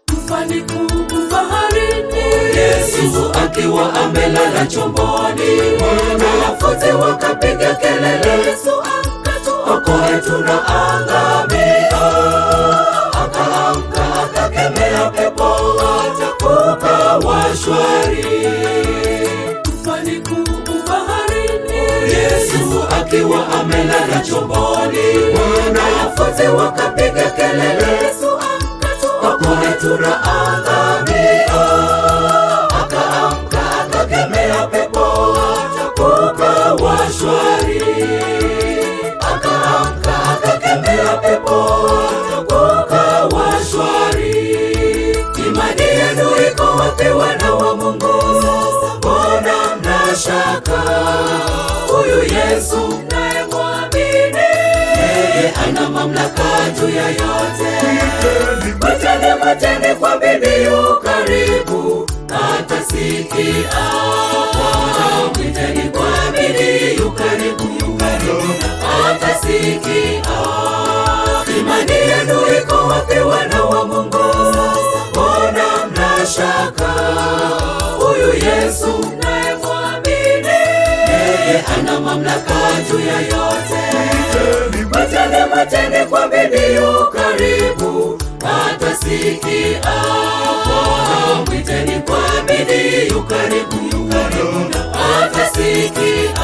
Tufani kuu baharini, Yesu akiwa amelala chomboni, wanafunzi wakapiga kelele, Yesu akatuokoe tunaangamia. Akaamka akakemea pepo, kukawa shwari. Tufani kuu baharini, Yesu akiwa amelala chomboni, wanafunzi wakapiga kelele, Yesu akatuokoe tunaangamia. Akaamka akakemea pepo, kukawa shwari. Akaamka akakemea pepo, kukawa shwari. Imani yenu iko wapi, wana wa Mungu? Mbona mnashaka? Huyu Yesu mnayemwamini, yeye ana mamlaka juu ya yote. Mwiteni kwa bidii, yu karibu atasikia. Mwiteni kwa bidii, yu karibu atasikia. Imani yenu iko wapi, wana wa Mungu? Mbona mnashaka? Huyu Yesu mnayemwamini, yeye ana mamlaka juu ya yote. Mwiteni kwa bidii, yu karibu atasikia. Mwiteni kwa bidii, yu karibu atasikia.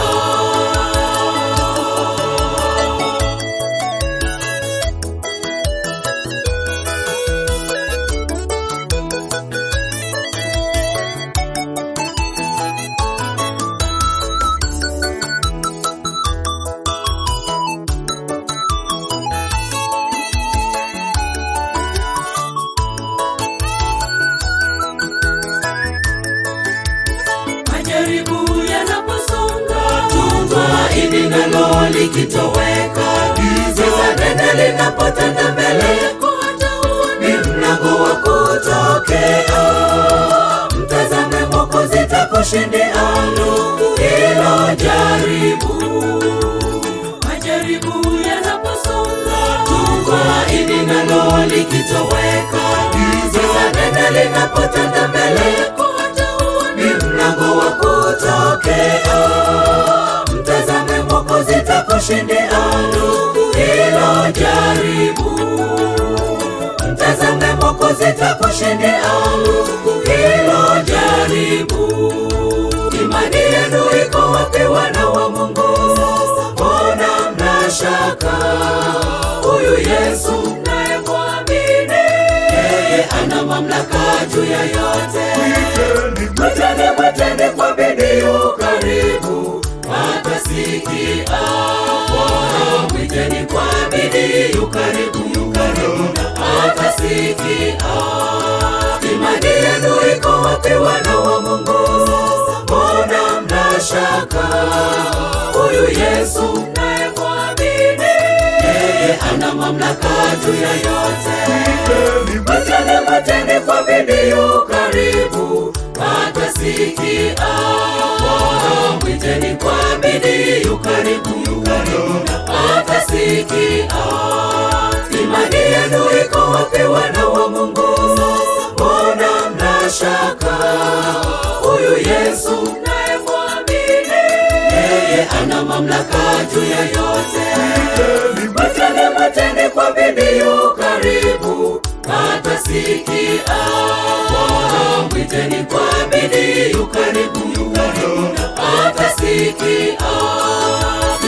Majaribu yanaposonga, tumaini nalo likitoweka, giza nene linapotanda mbele yako, ni mlango wa kutokea. Mtazame Mwokozi atakushindia hilo jaribu. Majaribu yanaposonga, tumaini nalo likitoweka, giza nene linapotanda mbele yako, mlango wa kutokea. Mtazame Mwokozi atakushindia hilo jaribu. Mtazame Mwokozi atakushindia hilo jaribu. Imani yenu iko wapi, wana wa Mungu? Mbona mnashaka? Huyu Yesu mnayemwamini, yeye ana mamlaka juu ya yote. Mwiteni kwa bidii, yu karibu atasikia. Mwiteni kwa bidii, yu karibu atasikia. Imani yenu iko wapi, wana wa Mungu? Mbona mnashaka? Huyu Yesu mnayemwamini, yeye ana mamlaka juu ya yote. Mwiteni kwa bidii, yu karibu atasikia. Mwiteni kwa bidii, yu karibu atasikia. Imani yenu iko wapi, wana wa Mungu? Mbona mnashaka? Huyu Yesu mnayemwamini, yeye ana mamlaka juu ya yote. Mwiteni kwa bidii, yu karibu atasikia. Mwiteni kwa bidii, yu karibu atasikia.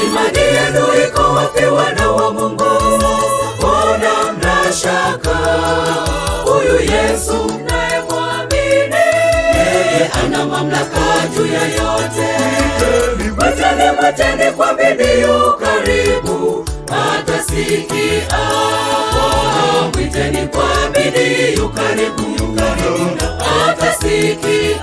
Imani yenu iko wapi, wana wa Mungu? Mbona mnashaka? Huyu Yesu mnayemwamini, yeye ana mamlaka juu ya yote. Mwiteni kwa bidii, yu karibu atasikia. Mwiteni kwa bidii, yu karibu atasikia.